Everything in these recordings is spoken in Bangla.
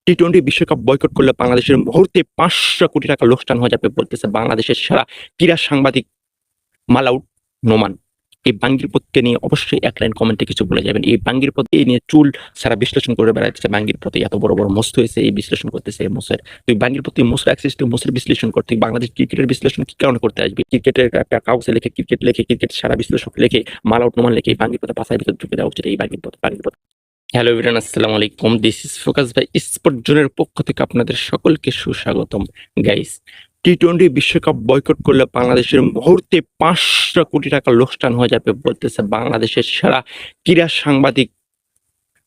টি-20 বিশ্বকাপ বয়কট করলে বাংলাদেশের মুহূর্তে 500 কোটি টাকা লোকসান হয়ে যাবে বলতেছে বাংলাদেশের সেরা ক্রীড়া সাংবাদিক মালাউড নোমান। এই বাঙ্গির পথকে নিয়ে অবশ্যই এক লাইন কমেন্টে কিছু বলে যাবেন। এই বাঙ্গির পথ এই নিয়ে চুল সারা বিশ্লেষণ করে বেড়াচ্ছে। বাঙ্গির পথে এত বড় বড় মোস্ত হয়েছে, এই বিশ্লেষণ করতেছে এই মোসের। তুই বাঙ্গির পথে মোসের অ্যাক্সেস, তুই মোসের বিশ্লেষণ করতে বাংলাদেশ ক্রিকেটের বিশ্লেষণ কি কারণে করতে আসবি? ক্রিকেটের একটা কাগজে লেখে, ক্রিকেট সারা বিশ্লেষক লেখে, মালাউড নোমান লেখে, এই বাঙ্গির পথে পাশায় ভিতরে ঢুকে দেওয়া উচিত। এই বাঙ্গির পথ। হ্যালো এভরিওয়ান, আসসালামু আলাইকুম। দিস ইজ ফোকাস ভাই স্পোর্ট জোনের পক্ষ থেকে আপনাদের সকলকে সুস্বাগতম। গাইস, টি-20 বিশ্বকাপ বয়কট করলে বাংলাদেশের মুহূর্তে 500 কোটি টাকা লোকসান হয়ে যাবে বলতেছে বাংলাদেশের সেরা ক্রীড়া সাংবাদিক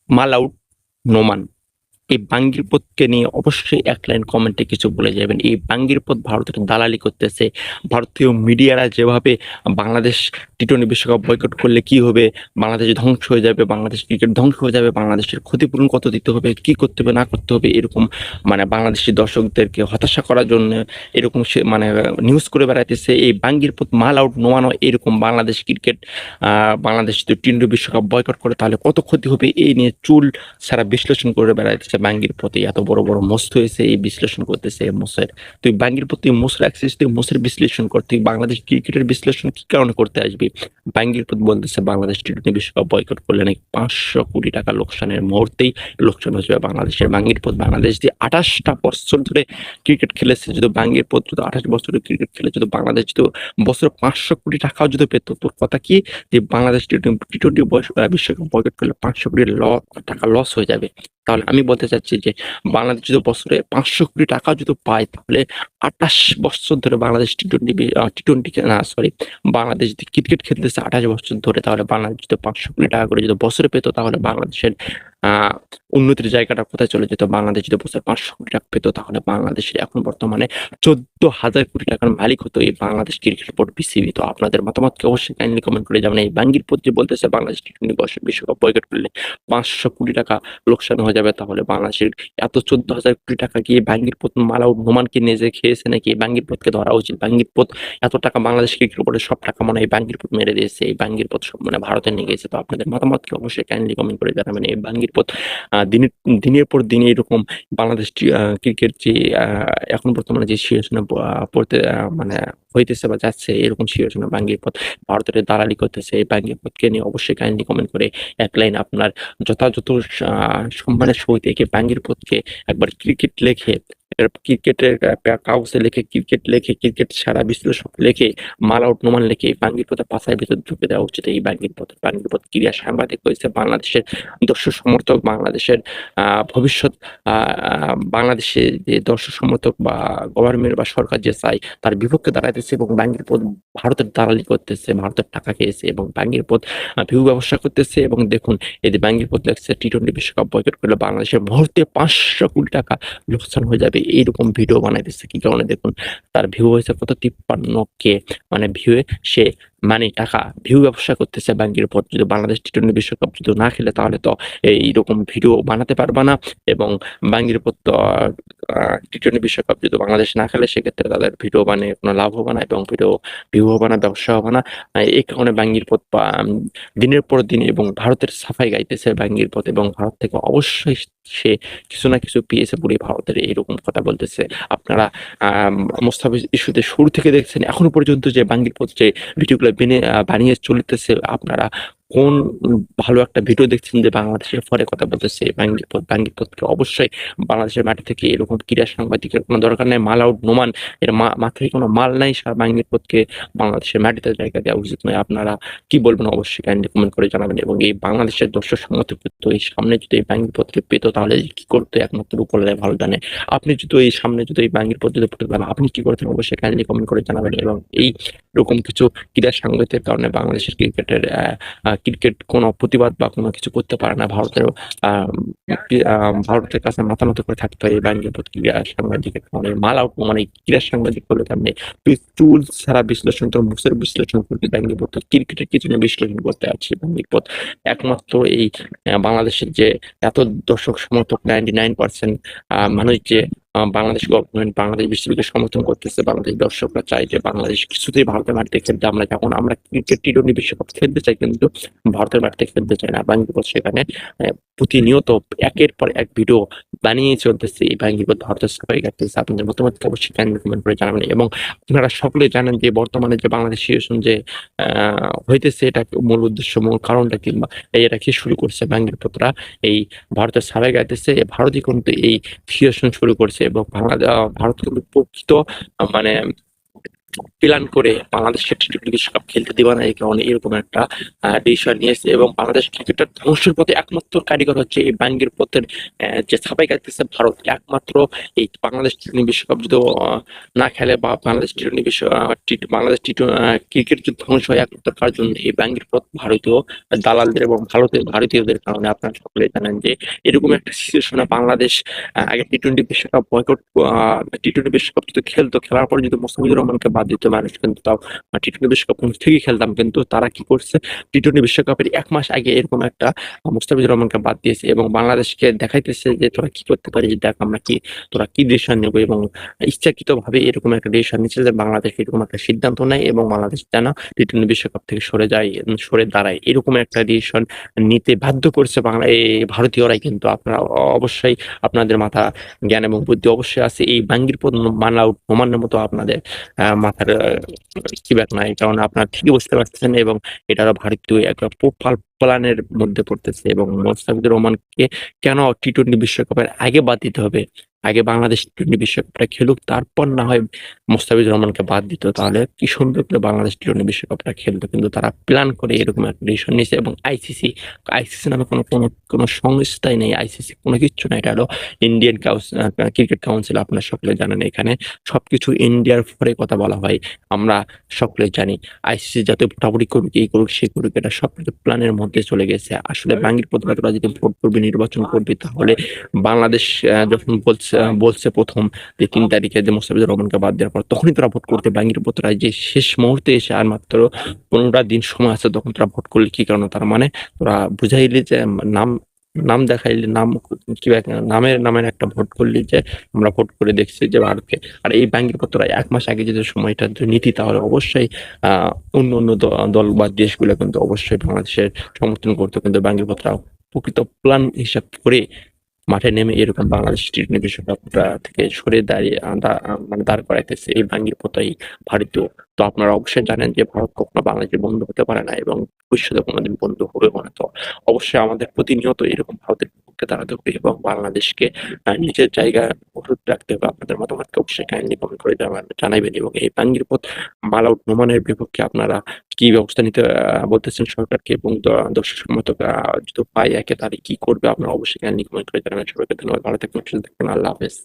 মালাউড নোমান। এই বাঙ্গির পথকে নিয়ে অবশ্যই এক লাইন কমেন্টে কিছু বলে যাবেন। এই বাঙ্গির পথ ভারতের দালালি করতেছে। ভারতীয় মিডিয়ারা যেভাবে বাংলাদেশ টি-20 বিশ্বকাপ বয়কট করলে কি হবে, বাংলাদেশ ধ্বংস হয়ে যাবে, বাংলাদেশ ক্রিকেট ধ্বংস হয়ে যাবে, বাংলাদেশের ক্ষতিপূরণ কত দিতে হবে, কি করতে হবে না করতে হবে, এরকম বাংলাদেশি দর্শকদেরকে হতাশা করার জন্য এরকম সে নিউজ করে বেড়াইতেছে। এই বাঙ্গির পথ মাল আউট নোয়ানো এরকম বাংলাদেশ ক্রিকেট বাংলাদেশ যদি টি-20 বিশ্বকাপ বয়কট করে তাহলে কত ক্ষতি হবে এই নিয়ে চুল সারা বিশ্লেষণ করে বেড়াইতেছে। বাঙ্গির প্রতি এত বড় বড় মোস্ত হয়েছে, এই বিশ্লেষণ করতেছে মোসের। তুই বাঙ্গির প্রতি মোসের অ্যাক্সেস, তুই মোসের বিশ্লেষণ কর। তুই বাংলাদেশ ক্রিকেটের বিশ্লেষণ কি কারণে করতে আসবি? বাঙ্গির প্রতি বলতেছে বাংলাদেশ টি-20 বিশ্বকাপ বয়কট করলে নাকি 500 কোটি টাকা লোকসানের মুহূর্তেই লোকসান হয়ে যাবে বাংলাদেশের। বাঙ্গির পথ বাংলাদেশ যে 28টা বছর ধরে ক্রিকেট খেলেছে, যদি বাঙ্গির পথ যদি 28 বছর ধরে ক্রিকেট খেলে যদি বাংলাদেশ যদি বছরে 500 কোটি টাকাও যদি পেত, তোর কথা কি যে বাংলাদেশ টি-20 বিশ্বকাপ বয়কট করলে 500 কোটি টাকা লস হয়ে যাবে? তাহলে আমি বলতে চাচ্ছি যে বাংলাদেশ যদি বছরে 500 কোটি টাকা যদি পায়, তাহলে 28 বছর ধরে বাংলাদেশ টি-20 না সরি বাংলাদেশ যদি ক্রিকেট খেলতেছে 28 বছর ধরে, তাহলে বাংলাদেশ যদি 500 কোটি টাকা করে যদি বছরে পেত, তাহলে বাংলাদেশের উন্নতির জায়গাটা কোথায় চলে যেত? বাংলাদেশ যদি বছরে 500 কোটি টাকা পেত, তাহলে বাংলাদেশের এখন বর্তমানে 14,000 কোটি টাকার মালিক হতো এই বাংলাদেশ ক্রিকেট বোর্ড বিসিবি। তো আপনাদের মতামতকে অবশ্যই কাইন্ডলি কমেন্ট করে যাবেন। এই বাঙ্গির পথ যে বলতেছে বাংলাদেশ টি-20 বিশ্বকাপ বয়কট করলে 500 কোটি টাকা লোকসান হয়ে যাবে, তাহলে বাংলাদেশের এত 14,000 কোটি টাকা কি বাঙ্গির পথ মালাউড নোমানকে নিজে খেয়েছে নাকি? বাঙ্গির পথকে ধরা উচিত। বাঙ্গির পথ এত টাকা বাংলাদেশ ক্রিকেট বোর্ডের সব টাকা মনে হয় বাঙ্গির পথ মেরে দিয়েছে। এই বাঙ্গির পথ সব ভারতে নিয়ে গেছে। তো আপনাদের মতামতকে অবশ্যই কাইন্ডলি কমেন্ট করে জানাবেন। এই বাঙ্গির পথ দিনের পর দিন এরকম বাংলাদেশ ক্রিকেট যে এখন বর্তমানে যে সিচুয়েশনে পড়তে হইতেছে বা যাচ্ছে, এরকম সিচুয়েশনে বাঙ্গির পথ ভারতের দালালি করতেছে। এই বাঙ্গির পথকে নিয়ে অবশ্যই কাইন্ডলি কমেন্ট করে এক লাইন আপনার যথাযথ সম্মানের সহিত একে বাঙ্গির পথকে একবার ক্রিকেট লেখে, ক্রিকেটের কাগজে লেখে, ক্রিকেট সারা বিশ্লেষক লেখে, মাল আউট নোমান লেখে, এই বাঙ্গির পথে পাশায় ভিতরে ঢুকে দেওয়া উচিত। এই বাঙ্গির পথ ক্রীড়া সাংবাদিক হয়েছে বাংলাদেশের দর্শক সমর্থক, বাংলাদেশের ভবিষ্যৎ, বাংলাদেশে যে দর্শক সমর্থক বা গভর্নমেন্ট বা সরকার যে চাই তার বিপক্ষে দাঁড়াইতেছে, এবং বাঙ্গির পথ ভারতের দালালি করতেছে, ভারতের টাকা খেয়েছে, এবং বাঙ্গির পথ ভিউ ব্যবসা করতেছে। এবং দেখুন এই যে বাঙ্গির পথ লেগছে টি-20 বিশ্বকাপ বয়কট করলে বাংলাদেশের মুহূর্তে 500 কোটি টাকা লোকসান হয়ে যাবে, এইরকম ভিডিও বানাইতেছে। কি কারণে? দেখুন তার ভিউ হয়েছে কত, 53K। ভিউয়ে সে টাকা ভিউ ব্যবসা করতেছে বাঙ্গির পথ। যদি বাংলাদেশ টি-20 বিশ্বকাপ যদি না খেলে, তাহলে তো এইরকম ভিডিও বানাতে পারবা না। এবং বাঙ্গির পথ তো টি-20 বিশ্বকাপ যদি বাংলাদেশ না খেলে, সেক্ষেত্রে তাদের ভিডিও বানিয়ে কোনো লাভ হবে না, এবং ভিউ হবে না, ব্যবসা হবে না। এই কারণে বাঙ্গির পথ দিনের পর দিন এবং ভারতের সাফাই গাইতেছে বাঙ্গির পথ, এবং ভারত থেকে অবশ্যই সে কিছু না কিছু পেয়েছে বলে ভারতের এইরকম কথা বলতেছে। আপনারা মোস্তাফিজ ইস্যুতে শুরু থেকে দেখছেন এখনো পর্যন্ত যে বাঙ্গির পথ যে ভিডিওগুলো বানিয়ে চলতেছে, আপনারা কোন ভালো একটা ভিডিও দেখছেন যে বাংলাদেশের পরে কথা বলতেছে? বাঙ্গির পথকে অবশ্যই বাংলাদেশের মাটি থেকে এরকম ক্রীড়া সাংবাদিকের কোনো দরকার নেই। মাল আউট নোমান এর মাথায় কোনো মাল নাই। বাঙ্গির পথকে বাংলাদেশের মাটিতে জায়গা দেওয়া উচিত নয়। আপনারা কি বলবেন অবশ্যই কাইন্ডলি কমেন্ট করে জানাবেন। এবং এই বাংলাদেশের দর্শক সমর্থক পেত, এই সামনে যদি এই বাঙ্গির পথকে পেত, তাহলে কি করতো একমাত্র উপরে ভালো জানে। আপনি যদি এই সামনে যদি এই বাঙ্গির পথ যদি পেতে পারেন, আপনি কি করতেন অবশ্যই কাইন্ডলি কমেন্ট করে জানাবেন। এবং এই রকম কিছু ক্রীড়া সাংবাদিকের কারণে বাংলাদেশের ক্রিকেট কোনো প্রতিবাদ বা কোনো কিছু করতে পারে না। ভারতের কাছে মাথা নত করে থাকতে হয় এই বাঙ্গির পথ ক্রীড়া সাংবাদিকের কারণে। মাল আউট ক্রীড়া সাংবাদিক বলে তেমনি তুই চুল ছাড়া বিশ্লেষণ, তোর মুখের বিশ্লেষণ করতে বাঙ্গির পথ, ক্রিকেটের কিছু নিয়ে বিশ্লেষণ করতে আসছি। বাঙ্গির পথ একমাত্র এই বাংলাদেশের যে এত দর্শক সমর্থক 99% মানুষ যে বাংলাদেশ গভর্নমেন্ট বাংলাদেশ বিসিবিকে সমর্থন করতেছে। বাংলাদেশ দর্শকরা চায় যে বাংলাদেশ কিছুতেই ভারতের মাটিতে খেলতে, আমরা যখন আমরা ক্রিকেট টি-টোয়েন্টি বিশ্বকাপ খেলতে চাই কিন্তু ভারতের মাটিতে খেলতে চাই না। বাংলাদেশ সেখানে প্রতিনিয়ত একের পর এক ভিডিও বানিয়ে চলতেছে। এই বাঙ্গিপথ ভারতের সবাই কাটতেছে। আপনাদের মতামত অবশ্যই কমেন্ট করে জানাবেন। এবং আপনারা সকলে জানেন যে বর্তমানে যে বাংলাদেশ সিচুয়েশন যে হইতেছে, এটা মূল উদ্দেশ্য, মূল কারণটা কিংবা এটা কি শুরু করছে বাঙ্গিপথরা এই ভারতের সাবেক গাইতেছে। ভারতই কিন্তু এই সিচুয়েশন শুরু করছে এবং ভারত কিন্তু প্রকৃত মানে প্ল্যান করে বাংলাদেশকে টি-টোয়েন্টি বিশ্বকাপ খেলতে দিবা না এই কারণে এরকম একটা ডিসিশন নিয়েছে। এবং বাংলাদেশ ক্রিকেটের ধ্বংসের পথে একমাত্র কারিগর হচ্ছে এই বাঙ্গির পথের যে ছাপাই গাইতেছে ভারত। একমাত্র এই বাংলাদেশ টি-টোয়েন্টি বিশ্বকাপ যদি না খেলে বা বাংলাদেশ টি-টোয়েন্টি বিশ্ব বাংলাদেশ ক্রিকেট যদি ধ্বংস হয় একমাত্র কার জন্য, এই বাঙ্গির পথ ভারতীয় দালালদের এবং ভারতীয়দের কারণে। আপনারা সকলে জানেন যে এরকম একটা সিচুয়েশনে বাংলাদেশ আগে টি-টোয়েন্টি বিশ্বকাপ বয়কট, টি-টোয়েন্টি বিশ্বকাপ যদি খেলতো, খেলার পর যদি মোস্তাফিজুর রহমানকে বাদ দিত মানুষ কিন্তু তাও টি-টোয়েন্টি বিশ্বকাপ ঠিকই খেলতাম। কিন্তু তারা কি করছে, টি-টোয়েন্টি বিশ্বকাপের ১ মাস আগে এরকম একটা মোস্তাফিজুর রহমানকে বাদ দিয়েছে এবং বাংলাদেশকে দেখাইতেছে যে তোরা কি করতে পারিস, দেখ আমরা কি, তোরা কি ডিসিশন নেবো। এবং ইচ্ছাকৃতভাবে এরকম একটা ডিসিশন নিচ্ছে যে বাংলাদেশ এরকম একটা সিদ্ধান্ত নেয় এবং বাংলাদেশ যেন টি-টোয়েন্টি বিশ্বকাপ থেকে সরে যায়, সরে দাঁড়ায়, এরকম একটা ডিসিশন নিতে বাধ্য করছে এই ভারতীয়রাই। কিন্তু আপনারা অবশ্যই আপনাদের মাথা জ্ঞান এবং বুদ্ধি অবশ্যই আছে, এই বাঙ্গির পথ মানা প্রমাণের মতো আপনাদের মাথার কি ব্যাক নাই, কারণ আপনারা ঠিকই বুঝতে পারতেছেন। এবং এটারও ভারতীয় একটা প্রোফাল প্ল্যানের মধ্যে পড়তেছে। এবং মোস্তাফিজুর রহমানকে কেন টি-টোয়েন্টি বিশ্বকাপের আগে বাদ দিতে হবে, আগে বাংলাদেশ টি-টোয়েন্টি বিশ্বকাপটা খেলুক, তারপর না হয় মোস্তাফিজুর রহমানকে বাদ দিত, তাহলে কি সুন্দর করে বাংলাদেশ টি-টোয়েন্টি বিশ্বকাপটা খেলতো। কিন্তু তারা প্ল্যান করে এরকম একটা ডিসিশন নিয়েছে। এবং আইসিসি নামে কোনো সংস্থাই নেই, আইসিসি কোনো কিচ্ছু নাই, এটা হলো ইন্ডিয়ান ক্রিকেট কাউন্সিল। আপনারা সকলে জানেন এখানে সবকিছু ইন্ডিয়ার পরে কথা বলা হয়। আমরা সকলে জানি আইসিসি যাতে ভোটাভুটি করুক, এই করুক সে করুক, এটা সবকিছু প্ল্যানের মধ্যে চলে গেছে। আসলে বাঙ্গির প্রতিটা তোরা যদি ভোট করবি, নির্বাচন করবি, তাহলে বাংলাদেশ যখন বলছে প্রথম যে ৩ তারিখে যে মোস্তাফিজুর রহমানকে বাদ দেওয়ার পর, তখনই তোরা ভোট করতে। বাঙ্গির প্রতিটা যে শেষ মুহূর্তে এসে আর মাত্র ১৫টা দিন সময় আছে, তখন তোরা ভোট করলি কি কারণে? তার মানে তোরা বুঝাইলি যে নাম নাম দেখাইলি, কি নামের একটা ভোট করলি যে আমরা ভোট করে দেখছি যে ভারতকে। আর এই ব্যাংকের পত্ররা ১ মাস আগে যদি সময়টা নীতি, তাহলে অবশ্যই অন্য দল বা দেশগুলো কিন্তু অবশ্যই বাংলাদেশের সমর্থন করতো। কিন্তু ব্যাংকের পত্ররা প্রকৃত প্ল্যান হিসাব করে মাঠে নেমে এরকম বাংলাদেশ টি-টোয়েন্টি বিশ্বকাপটা থেকে সরে দাঁড়িয়ে মানে দাঁড় করাইতেছে এই বাঙ্গির পতাই ভারতীয়। তো আপনারা অবশ্যই জানেন যে ভারত কখনো বাংলাদেশের বন্ধু হতে পারে না এবং ভবিষ্যতে কোনোদিন বন্ধু হবেও না। তো অবশ্যই আমাদের প্রতিনিয়ত এরকম ভারতের বিপক্ষে দাঁড়াতে হবে এবং বাংলাদেশকে নিজের জায়গায় অটুট রাখতে হবে। আপনাদের মতামতকে অবশ্যই কাইন্ডলি কমেন্ট করে জানাইবেন। এবং এই বাঙ্গির পথ মালাউট নোমানের বিপক্ষে আপনারা কি ব্যবস্থা নিতে বলতেছেন সরকারকে, এবং দর্শক সমর্থক যদি পায় একে, তাহলে কি করবে আপনারা অবশ্যই কাইন্ডলি কমেন্ট করে জানাবেন। সবাইকে ধন্যবাদ, ভালো থাকবেন, সুস্থ থাকবেন, আল্লাহ হাফেজ।